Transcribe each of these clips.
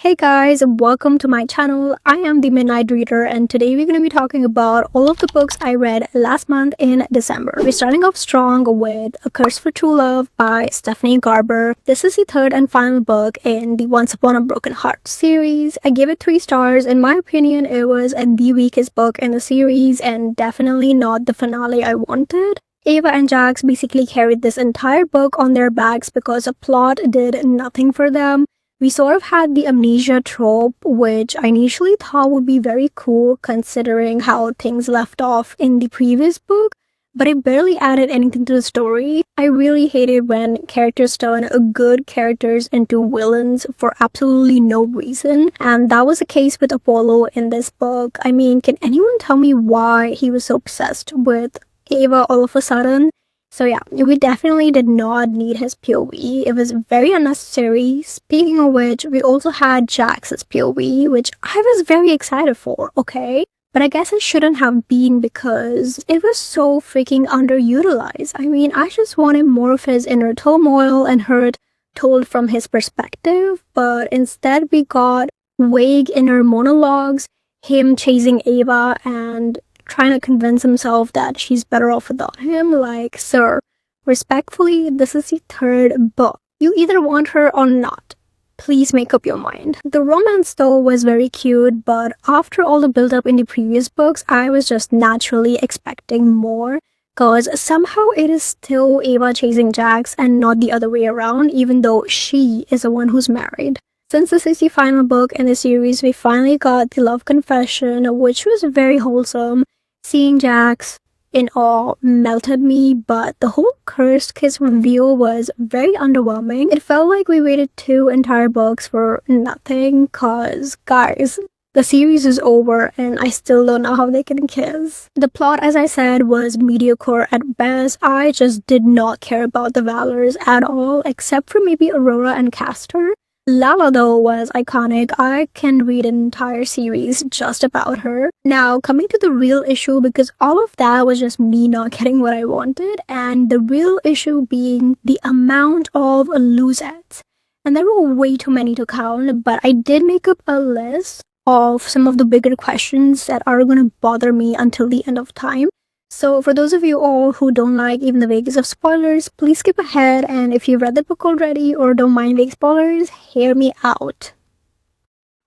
Hey guys, welcome to my channel. I am the Midnight Reader and today we're going to be talking about all of the books I read last month in December. We're starting off strong with A Curse for True Love by Stephanie Garber. This is the third and final book in the Once Upon a Broken Heart series. I gave it 3 stars. In my opinion, it was the weakest book in the series and definitely not the finale I wanted. Ava and Jax basically carried this entire book on their backs because the plot did nothing for them. We sort of had the amnesia trope, which I initially thought would be very cool considering how things left off in the previous book, but it barely added anything to the story. I really hated when characters turn good characters into villains for absolutely no reason, and that was the case with Apollo in this book. I mean, can anyone tell me why he was so obsessed with Ava all of a sudden? So yeah, we definitely did not need his POV. It was very unnecessary. Speaking of which, we also had Jax's POV, which I was very excited for, okay? But I guess it shouldn't have been because it was so freaking underutilized. I mean, I just wanted more of his inner turmoil and hurt told from his perspective, but instead we got vague inner monologues, him chasing Ava and trying to convince himself that she's better off without him. Like, sir, respectfully, this is the third book. You either want her or not. Please make up your mind. The romance though was very cute, but after all the build-up in the previous books, I was just naturally expecting more, cause somehow it is still Ava chasing Jax and not the other way around, even though she is the one who's married. Since this is the final book in the series, we finally got the love confession, which was very wholesome. Seeing Jax in awe melted me, but the whole cursed kiss reveal was very underwhelming. It felt like we waited 2 entire books for nothing, cause guys, the series is over and I still don't know how they can kiss. The plot, as I said, was mediocre at best. I just did not care about the Valors at all, except for maybe Aurora and Castor. Lala though was iconic. I can read an entire series just about her. Now, coming to the real issue, because all of that was just me not getting what I wanted, and the real issue being the amount of losettes. And there were way too many to count, but I did make up a list of some of the bigger questions that are going to bother me until the end of time. So for those of you all who don't like even the vaguest of spoilers, please skip ahead, and if you've read the book already or don't mind vague spoilers, hear me out.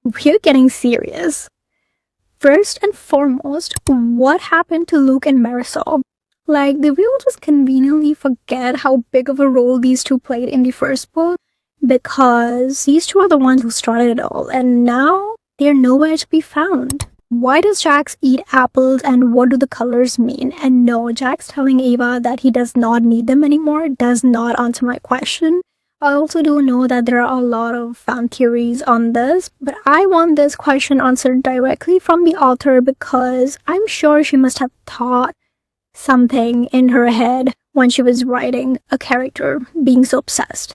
We're getting serious. First and foremost, what happened to Luke and Marisol? Like, did we all just conveniently forget how big of a role these two played in the first book? Because these two are the ones who started it all, and now they're nowhere to be found. Why does Jax eat apples and what do the colors mean? And no, Jax telling Ava that he does not need them anymore does not answer my question. I also do know that there are a lot of fan theories on this, but I want this question answered directly from the author because I'm sure she must have thought something in her head when she was writing a character being so obsessed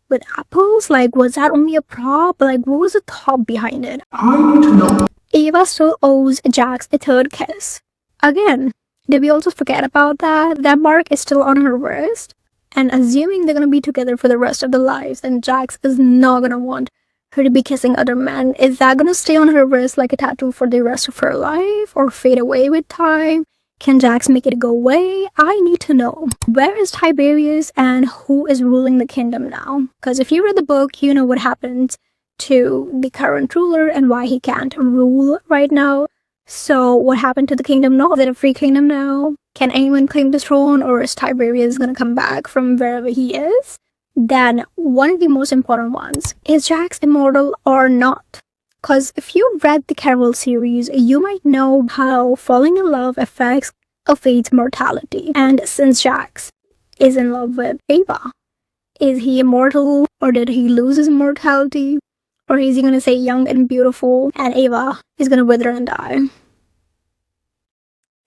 with apples. Like, was that only a prop? Like, what was the thought behind it? I need to know. Ava still owes Jax a third kiss. Again, did we also forget about that? That mark is still on her wrist. And assuming they're gonna be together for the rest of their lives and Jax is not gonna want her to be kissing other men, is that gonna stay on her wrist like a tattoo for the rest of her life or fade away with time? Can Jax make it go away? I need to know. Where is Tiberius and who is ruling the kingdom now? Because if you read the book, you know what happens to the current ruler and why he can't rule right now. So what happened to the kingdom now? Is it a free kingdom now? Can anyone claim the throne, or is Tiberius gonna come back from wherever he is? Then one of the most important ones, is Jax immortal or not? Because if you read the Carol series, you might know how falling in love affects a fate's mortality. And since Jax is in love with Ava, is he immortal or did he lose his immortality? Or is he gonna stay young and beautiful and Ava is gonna wither and die?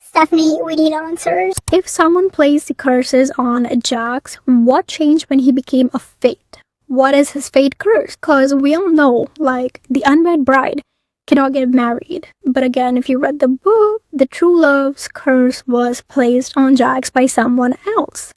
Stephanie, we need answers. If someone placed the curses on Jax, what changed when he became a fate? What is his fate curse? Because we all know, like, the unwed bride cannot get married. But again, if you read the book, the true love's curse was placed on Jax by someone else.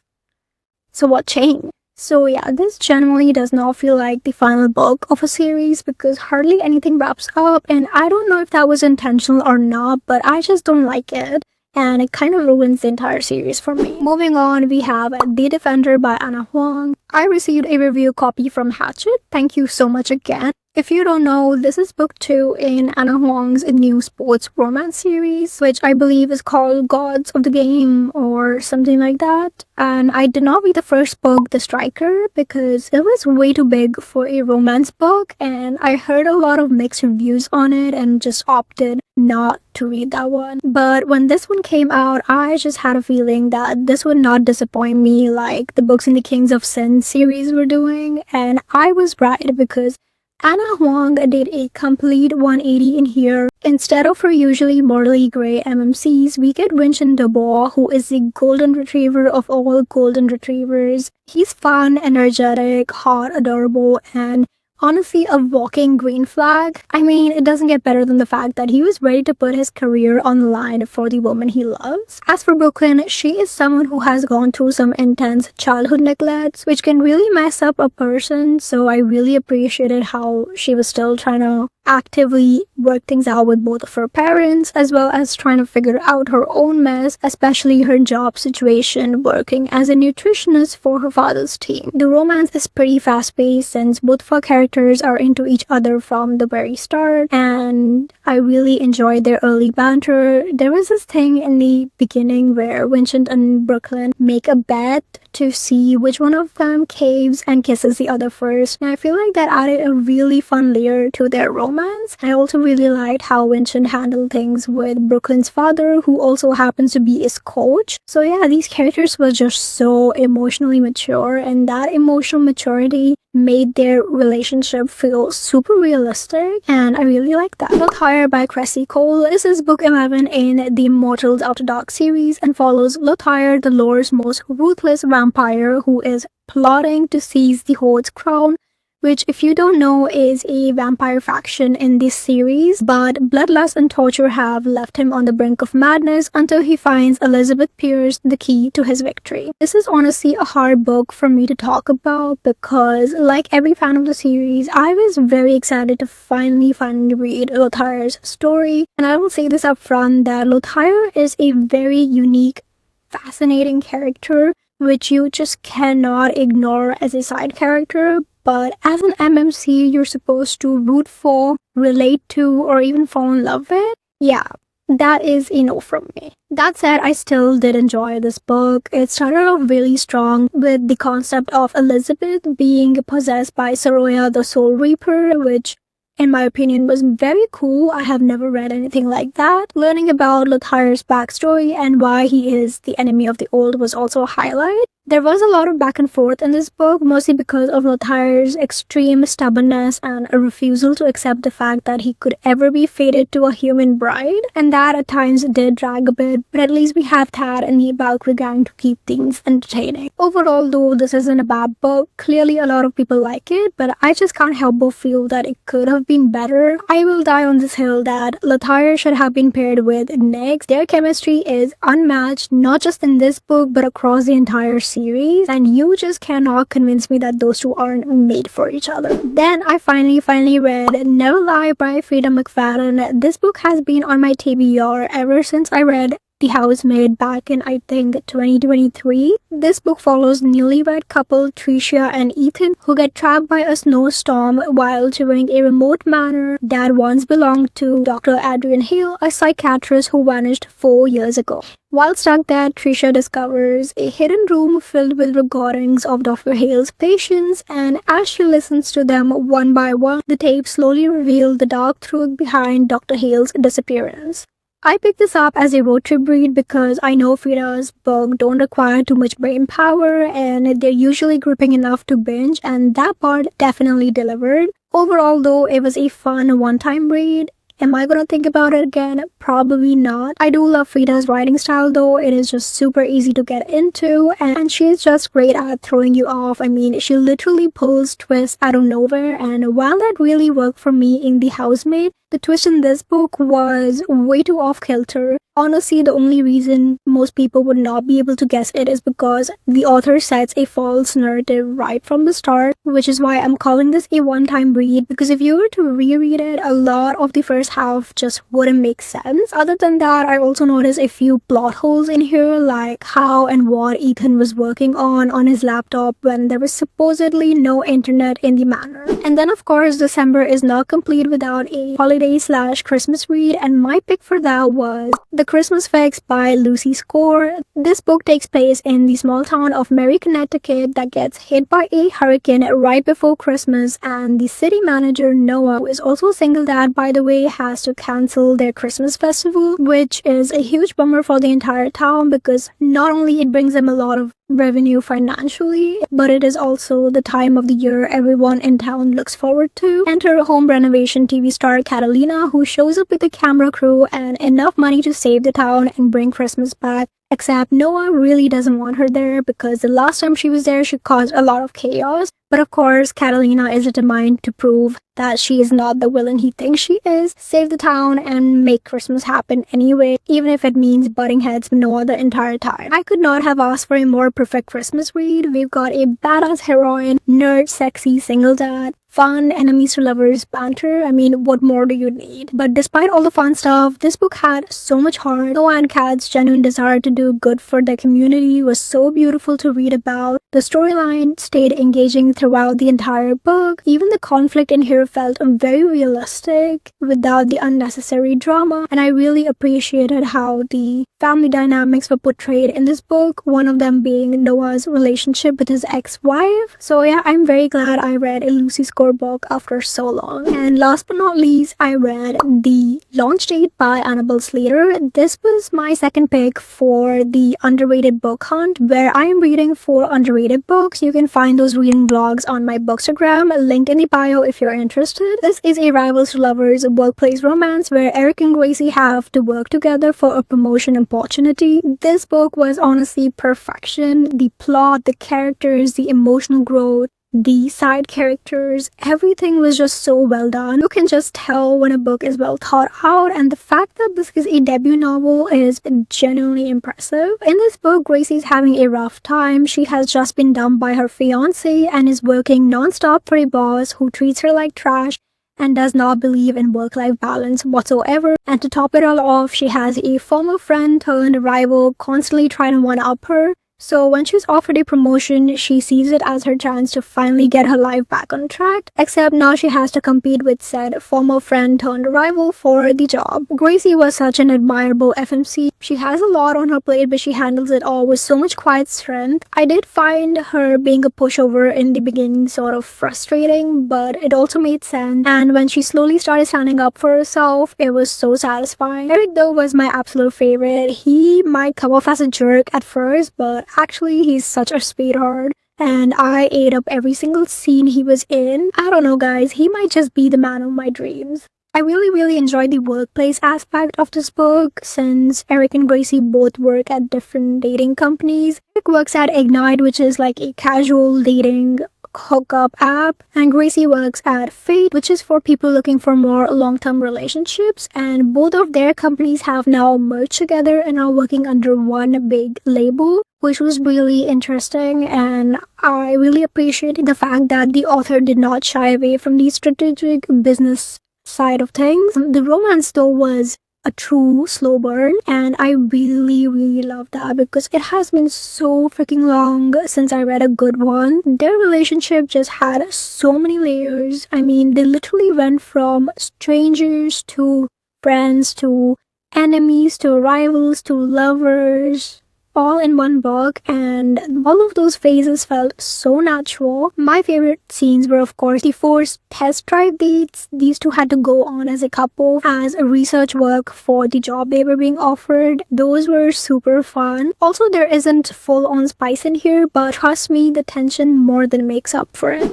So what changed? So yeah, this generally does not feel like the final book of a series because hardly anything wraps up, and I don't know if that was intentional or not, but I just don't like it. And it kind of ruins the entire series for me. Moving on, we have The Defender by Anna Huang. I received a review copy from Hatchet. Thank you so much again. If you don't know, this is book 2 in Anna Huang's new sports romance series, which I believe is called Gods of the Game or something like that. And I did not read the first book, The Striker, because it was way too big for a romance book, and I heard a lot of mixed reviews on it and just opted not to read that one. But when this one came out, I just had a feeling that this would not disappoint me like the books in the Kings of Sin series were doing, and I was right because Anna Huang did a complete 180 in here. Instead of her usually morally grey MMCs, we get Vincent Dubois, who is the golden retriever of all golden retrievers. He's fun, energetic, hot, adorable, and honestly a walking green flag. I mean, it doesn't get better than the fact that he was ready to put his career on the line for the woman he loves. As for Brooklyn, she is someone who has gone through some intense childhood neglects, which can really mess up a person, so I really appreciated how she was still trying to actively work things out with both of her parents, as well as trying to figure out her own mess, especially her job situation working as a nutritionist for her father's team. The romance is pretty fast-paced since both of our characters are into each other from the very start, and I really enjoyed their early banter. There was this thing in the beginning where Vincent and Brooklyn make a bet to see which one of them caves and kisses the other first, and I feel like that added a really fun layer to their romance. I also really liked how Vincent handled things with Brooklyn's father, who also happens to be his coach. So yeah, these characters were just so emotionally mature, and that emotional maturity made their relationship feel super realistic, and I really like that. Lothair by Cressy Cole. This is book 11 in the Immortals After Dark series and follows Lothair, the lore's most ruthless vampire who is plotting to seize the Horde's crown, which, if you don't know, is a vampire faction in this series, but bloodlust and torture have left him on the brink of madness until he finds Elizabeth Pierce, the key to his victory. This is honestly a hard book for me to talk about because, like every fan of the series, I was very excited to finally read Lothair's story, and I will say this up front that Lothair is a very unique, fascinating character which you just cannot ignore as a side character, but as an MMC you're supposed to root for, relate to, or even fall in love with. Yeah, that is a no from me. That said, I still did enjoy this book. It started off really strong with the concept of Elizabeth being possessed by Saroya the Soul Reaper, which in my opinion was very cool. I have never read anything like that. Learning about Lothair's backstory and why he is the enemy of the old was also a highlight. There was a lot of back and forth in this book, mostly because of Lothair's extreme stubbornness and a refusal to accept the fact that he could ever be fated to a human bride, and that at times did drag a bit, but at least we have Tad and the Valkyrie gang to keep things entertaining. Overall though, this isn't a bad book. Clearly a lot of people like it, but I just can't help but feel that it could have been better. I will die on this hill that Lothair should have been paired with Nyx. Their chemistry is unmatched, not just in this book but across the entire series, and you just cannot convince me that those two aren't made for each other. Then I finally read Never Lie by Frida McFadden. This book has been on my TBR ever since I read The Housemaid back in, I think, 2023. This book follows newlywed couple Tricia and Ethan who get trapped by a snowstorm while touring a remote manor that once belonged to Dr. Adrian Hale, a psychiatrist who vanished 4 years ago. While stuck there, Tricia discovers a hidden room filled with recordings of Dr. Hale's patients, and as she listens to them one by one, the tapes slowly reveal the dark truth behind Dr. Hale's disappearance. I picked this up as a road trip read because I know Frida's books don't require too much brain power and they're usually gripping enough to binge, and that part definitely delivered. Overall though, it was a fun one-time read. Am I gonna think about it again? Probably not. I do love Frida's writing style though. It is just super easy to get into, and she's just great at throwing you off. I mean, she literally pulls twists out of nowhere, and while that really worked for me in The Housemaid, the twist in this book was way too off-kilter. Honestly, the only reason most people would not be able to guess it is because the author sets a false narrative right from the start, which is why I'm calling this a one-time read, because if you were to reread it, a lot of the first half just wouldn't make sense. Other than that, I also noticed a few plot holes in here, like how and what Ethan was working on his laptop when there was supposedly no internet in the manor. And then of course, December is not complete without a holiday/Christmas read, and my pick for that was The Christmas Fix by Lucy Score. This book takes place in the small town of Mary, Connecticut that gets hit by a hurricane right before Christmas, and the city manager, Noah, who is also single dad by the way, has to cancel their Christmas festival, which is a huge bummer for the entire town because not only it brings them a lot of revenue financially, but it is also the time of the year everyone in town looks forward to. Enter home renovation TV star Catalina, who shows up with a camera crew and enough money to save the town and bring Christmas back. Except Noah really doesn't want her there because the last time she was there, she caused a lot of chaos. But of course, Catalina is determined to prove that she is not the villain he thinks she is, save the town, and make Christmas happen anyway, even if it means butting heads with Noah the entire time. I could not have asked for a more perfect Christmas read. We've got a badass heroine, nerd, sexy, single dad, fun, enemies to lovers, banter. I mean, what more do you need? But despite all the fun stuff, this book had so much heart. Noah and Kat's genuine desire to do good for their community was so beautiful to read about. The storyline stayed engaging throughout the entire book. Even the conflict in here felt very realistic without the unnecessary drama, and I really appreciated how the family dynamics were portrayed in this book, one of them being Noah's relationship with his ex-wife. So yeah, I'm very glad I read a Lucy Score book after so long. And last but not least, I read The Launch Date by Annabelle Slater. This was my second pick for the underrated book hunt, where I am reading 4 underrated books. You can find those reading vlogs on my Bookstagram, linked in the bio if you're interested. This is a rivals to lovers workplace romance where Eric and Gracie have to work together for a promotion opportunity. This book was honestly perfection. The plot, the characters, the emotional growth, the side characters, everything was just so well done. You can just tell when a book is well thought out, and the fact that this is a debut novel is genuinely impressive. In this book, Gracie's having a rough time. She has just been dumped by her fiancé and is working non-stop for a boss who treats her like trash and does not believe in work-life balance whatsoever. And to top it all off, she has a former friend turned rival constantly trying to one-up her. So when she's offered a promotion, she sees it as her chance to finally get her life back on track. Except now she has to compete with said former friend turned rival for the job. Gracie was such an admirable FMC. She has a lot on her plate, but she handles it all with so much quiet strength. I did find her being a pushover in the beginning sort of frustrating, but it also made sense. And when she slowly started standing up for herself, it was so satisfying. Eric though was my absolute favorite. He might come off as a jerk at first, but actually he's such a sweetheart, and I ate up every single scene he was in. I don't know guys, he might just be the man of my dreams. I really enjoyed the workplace aspect of this book, since Eric and Gracie both work at different dating companies. Eric works at Ignite, which is like a casual dating hookup app, and Gracie works at Fate, which is for people looking for more long-term relationships, and both of their companies have now merged together and are working under one big label, which was really interesting. And I really appreciated the fact that the author did not shy away from the strategic business side of things. The romance though was a true slow burn, and I really love that because it has been so freaking long since I read a good one. Their relationship just had so many layers. I mean, they literally went from strangers to friends to enemies to rivals to lovers, all in one book, and all of those phases felt so natural. My favorite scenes were of course the forced test drive dates these two had to go on as a couple as a research work for the job they were being offered. Those were super fun. Also, there isn't full-on spice in here, but trust me, the tension more than makes up for it.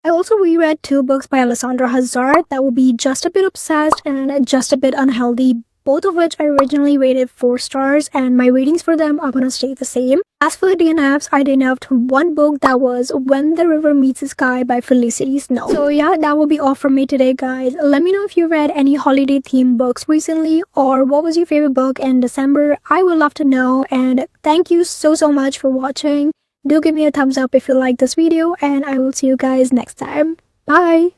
I also reread 2 books by Alessandra Hazard that will be just a bit obsessed and just a bit unhealthy both of which I originally rated 4 stars, and my ratings for them are gonna stay the same. As for the DNFs, I DNF'd one book, that was When the River Meets the Sky by Felicity Snow. So yeah, that will be all from me today, guys. Let me know if you read any holiday themed books recently, or what was your favorite book in December. I would love to know, and thank you so much for watching. Do give me a thumbs up if you like this video, and I will see you guys next time. Bye!